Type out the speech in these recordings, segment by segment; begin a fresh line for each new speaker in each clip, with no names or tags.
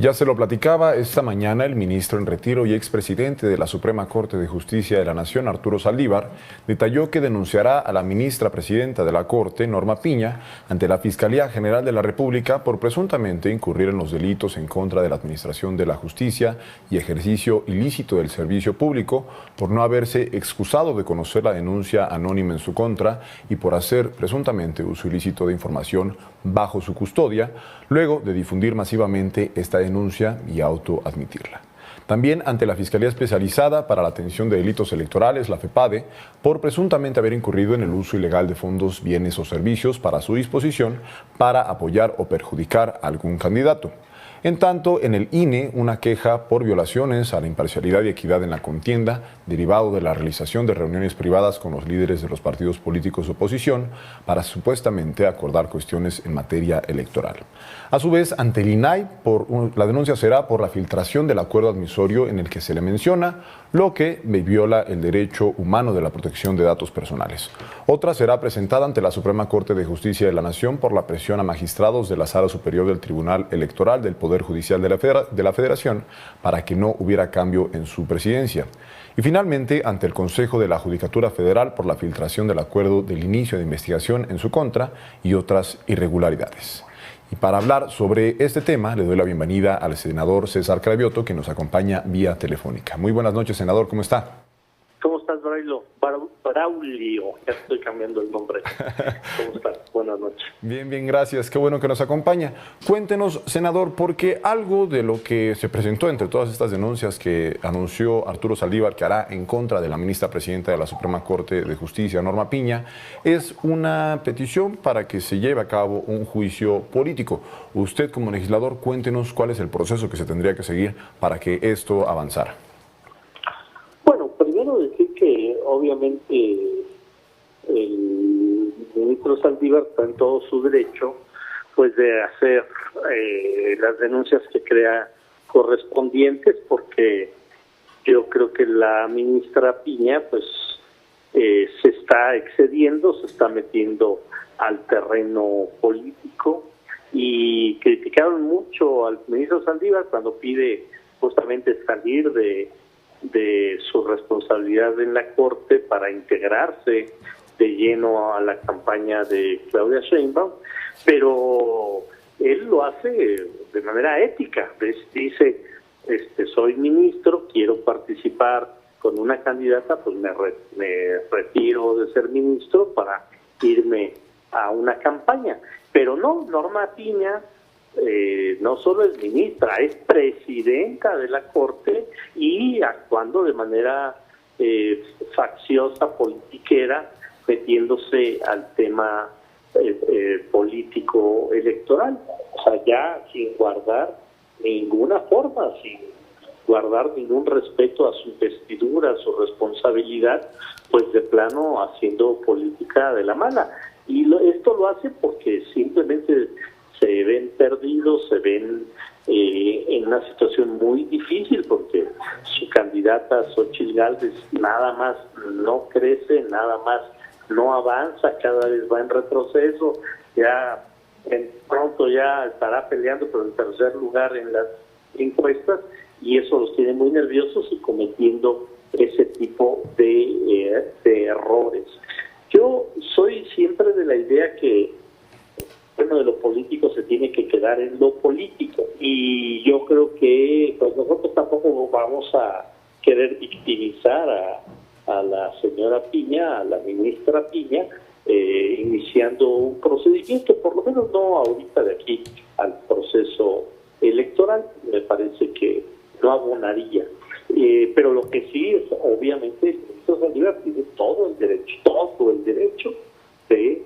Ya se lo platicaba esta mañana el ministro en retiro y expresidente de la Suprema Corte de Justicia de la Nación, Arturo Saldívar, detalló que denunciará a la ministra presidenta de la Corte, Norma Piña, ante la Fiscalía General de la República por presuntamente incurrir en los delitos en contra de la administración de la justicia y ejercicio ilícito del servicio público, por no haberse excusado de conocer la denuncia anónima en su contra y por hacer presuntamente uso ilícito de información bajo su custodia, luego de difundir masivamente esta denuncia y autoadmitirla. También ante la Fiscalía Especializada para la Atención de Delitos Electorales, la FEPADE, por presuntamente haber incurrido en el uso ilegal de fondos, bienes o servicios para su disposición para apoyar o perjudicar a algún candidato. En tanto, en el INE, una queja por violaciones a la imparcialidad y equidad en la contienda, derivado de la realización de reuniones privadas con los líderes de los partidos políticos de oposición para supuestamente acordar cuestiones en materia electoral. A su vez, ante el INAI, la denuncia será por la filtración del acuerdo admisorio en el que se le menciona lo que viola el derecho humano de la protección de datos personales. Otra será presentada ante la Suprema Corte de Justicia de la Nación por la presión a magistrados de la Sala Superior del Tribunal Electoral del Poder Judicial de la Federación para que no hubiera cambio en su presidencia. Y finalmente, ante el Consejo de la Judicatura Federal por la filtración del acuerdo del inicio de investigación en su contra y otras irregularidades. Y para hablar sobre este tema, le doy la bienvenida al senador César Cravioto, que nos acompaña vía telefónica. Muy buenas noches, senador, ¿cómo está?
¿Cómo estás, Braulio? Ya estoy cambiando el nombre. ¿Cómo estás? Buenas noches.
Bien, bien, gracias. Qué bueno que nos acompaña. Cuéntenos, senador, porque algo de lo que se presentó entre todas estas denuncias que anunció Arturo Saldívar que hará en contra de la ministra presidenta de la Suprema Corte de Justicia, Norma Piña, es una petición para que se lleve a cabo un juicio político. Usted, como legislador, cuéntenos cuál es el proceso que se tendría que seguir para que esto avanzara.
Bueno, primero decir que obviamente el ministro Saldívar está en todo su derecho pues de hacer las denuncias que crea correspondientes, porque yo creo que la ministra Piña pues se está excediendo, se está metiendo al terreno político, y criticaron mucho al ministro Saldívar cuando pide justamente salir de su responsabilidad en la Corte para integrarse de lleno a la campaña de Claudia Sheinbaum, pero él lo hace de manera ética. Dice, soy ministro, quiero participar con una candidata, pues me retiro de ser ministro para irme a una campaña. Pero no, Norma Piña no solo es ministra, es presidenta de la Corte, y actuando de manera facciosa, politiquera, metiéndose al tema político electoral. O sea, ya sin guardar ninguna forma, sin guardar ningún respeto a su investidura, a su responsabilidad, pues de plano haciendo política de la mala. Y esto lo hace porque simplemente se ven perdidos, se ven en una situación muy difícil, porque su candidata Xóchitl Gálvez nada más no crece, nada más no avanza, cada vez va en retroceso, ya pronto ya estará peleando por el tercer lugar en las encuestas, y eso los tiene muy nerviosos y cometiendo ese tipo de errores. Yo soy siempre de la idea que de lo político se tiene que quedar en lo político, y yo creo que pues nosotros tampoco vamos a querer victimizar a la señora Piña, a la ministra Piña, iniciando un procedimiento, por lo menos no ahorita de aquí al proceso electoral. Me parece que no abonaría, pero lo que sí es, obviamente, el ministro Saldívar tiene todo el derecho de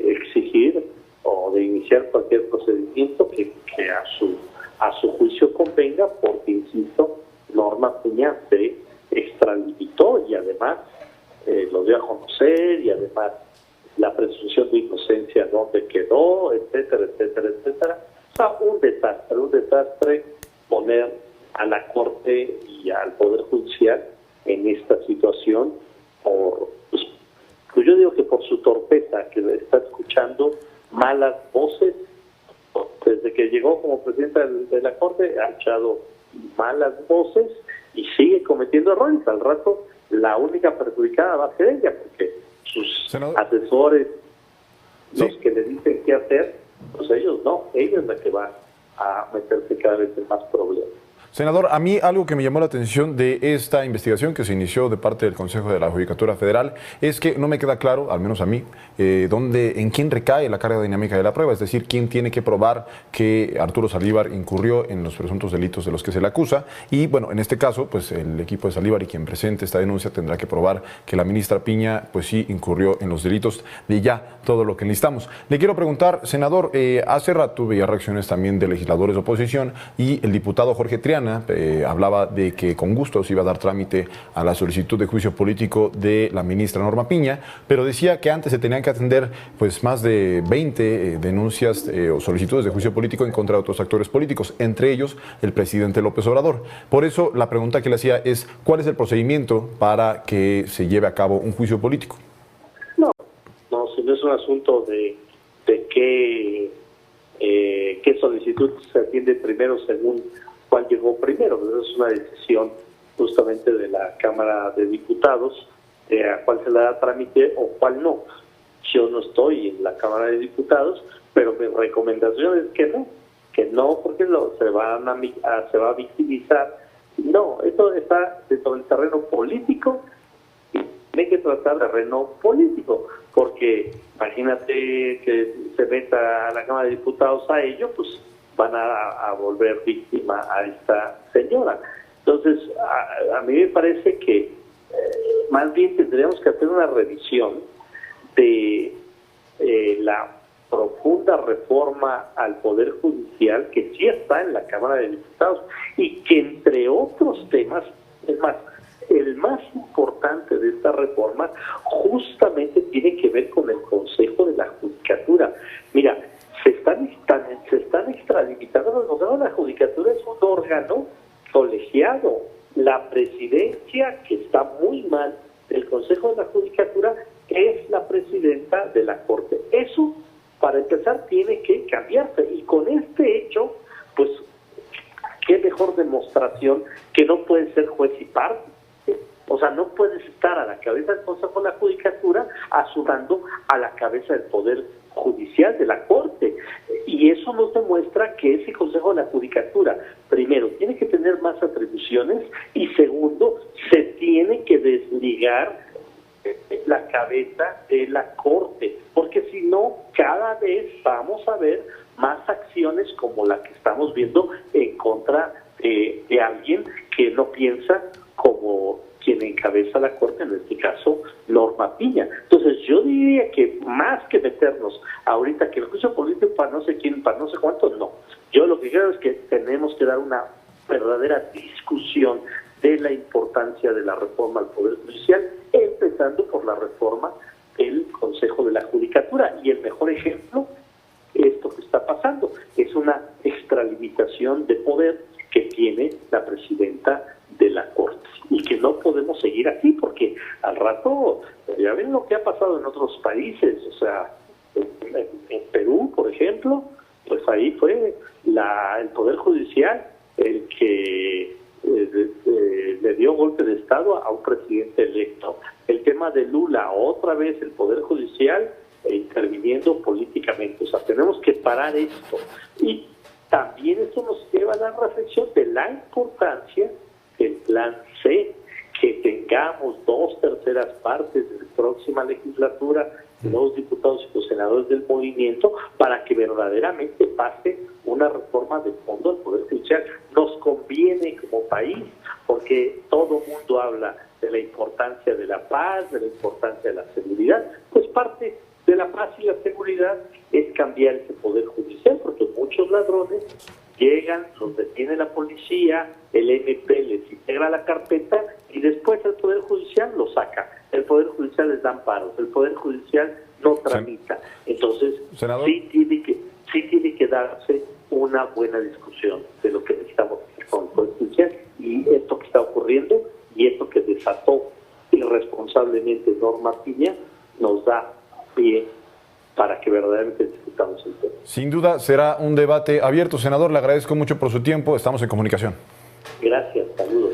exigir o de iniciar cualquier procedimiento que a su juicio convenga, porque, insisto, Norma Piña se extralimitó y además lo dio a conocer, y además la presunción de inocencia dónde quedó, etcétera, etcétera, etcétera. O sea, un desastre poner a la Corte y al Poder Judicial en esta situación pues yo digo que por su torpeza, que está escuchando malas voces, desde que llegó como presidenta de la Corte, ha echado malas voces y sigue cometiendo errores. Al rato, la única perjudicada va a ser ella, porque sus asesores, los que le dicen qué hacer, pues ellos no, ella es la que va a meterse cada vez en más problemas.
Senador, a mí algo que me llamó la atención de esta investigación que se inició de parte del Consejo de la Judicatura Federal es que no me queda claro, al menos a mí, en quién recae la carga dinámica de la prueba, es decir, quién tiene que probar que Arturo Saldívar incurrió en los presuntos delitos de los que se le acusa. Y bueno, en este caso, pues el equipo de Saldívar y quien presente esta denuncia tendrá que probar que la ministra Piña, pues sí, incurrió en los delitos de ya todo lo que enlistamos. Le quiero preguntar, senador, hace rato veía reacciones también de legisladores de oposición y el diputado Jorge Triana hablaba de que con gusto se iba a dar trámite a la solicitud de juicio político de la ministra Norma Piña, pero decía que antes se tenían que atender pues más de 20 denuncias o solicitudes de juicio político en contra de otros actores políticos, entre ellos el presidente López Obrador. Por eso la pregunta que le hacía es, ¿cuál es el procedimiento para que se lleve a cabo un juicio político?
No, si no es un asunto de qué solicitud se atiende primero según cuál llegó primero. Es una decisión justamente de la Cámara de Diputados a cuál se le da trámite o cuál no. Yo no estoy en la Cámara de Diputados, pero mi recomendación es que no, porque se va a victimizar. No, esto está dentro del terreno político y tiene que tratar de terreno político, porque imagínate que se meta a la Cámara de Diputados a ello, pues van a volver víctima a esta señora. Entonces, a mí me parece que más bien tendríamos que hacer una revisión de la profunda reforma al Poder Judicial que sí está en la Cámara de Diputados y que entre otros temas, es más, el más importante de esta reforma justamente tiene que ver con el Consejo de la Judicatura. Mira, se están extralimitando los órganos. La Judicatura es un órgano colegiado. La presidencia, que está muy mal, del Consejo de la Judicatura, es la presidenta de la Corte. Eso, para empezar, tiene que cambiarse. Y con este hecho, pues, qué mejor demostración que no puedes ser juez y parte. O sea, no puedes estar a la cabeza del Consejo de la Judicatura asumiendo a la cabeza del Poder Judicial de la Corte. Y eso nos demuestra que ese Consejo de la Judicatura, primero, tiene que tener más atribuciones y segundo, se tiene que desligar la cabeza de la Corte, porque si no, cada vez vamos a ver más acciones como la que estamos viendo en contra de alguien que no piensa como quien encabeza la Corte, en este caso Norma Piña. Entonces yo diría que más que meternos ahorita que el juicio político para no sé quién, para no sé cuántos, no. Yo lo que creo es que tenemos que dar una verdadera discusión de la importancia de la reforma al Poder Judicial, empezando por la reforma del Consejo de la Judicatura. Y el mejor ejemplo, esto que está pasando, es una extralimitación de poder que tiene la presidenta de la Corte. Y que no podemos seguir así, porque al rato, ya ven lo que ha pasado en otros países, o sea, en Perú, por ejemplo, pues ahí fue el Poder Judicial el que le dio golpe de Estado a un presidente electo. El tema de Lula, otra vez el Poder Judicial interviniendo políticamente. O sea, tenemos que parar esto. Y también esto nos lleva a la reflexión de la importancia del Plan C, que tengamos 2/3 partes de la próxima legislatura de los diputados y los senadores del movimiento para que verdaderamente pase una reforma de fondo al Poder Judicial. Nos conviene como país, porque todo el mundo habla de la importancia de la paz, de la importancia de la seguridad. Pues parte de la paz y la seguridad es cambiar ese Poder Judicial, porque muchos ladrones llegan, los detiene la policía, el MP les integra la carpeta y después el Poder Judicial los saca. El Poder Judicial les da amparos, el Poder Judicial no tramita. Entonces, sí tiene que darse una buena discusión de lo que necesitamos con el Poder Judicial y esto que está ocurriendo y esto que desató irresponsablemente Norma Piña nos da pie para que verdaderamente discutamos el tema.
Sin duda será un debate abierto, senador. Le agradezco mucho por su tiempo. Estamos en comunicación.
Gracias, saludos.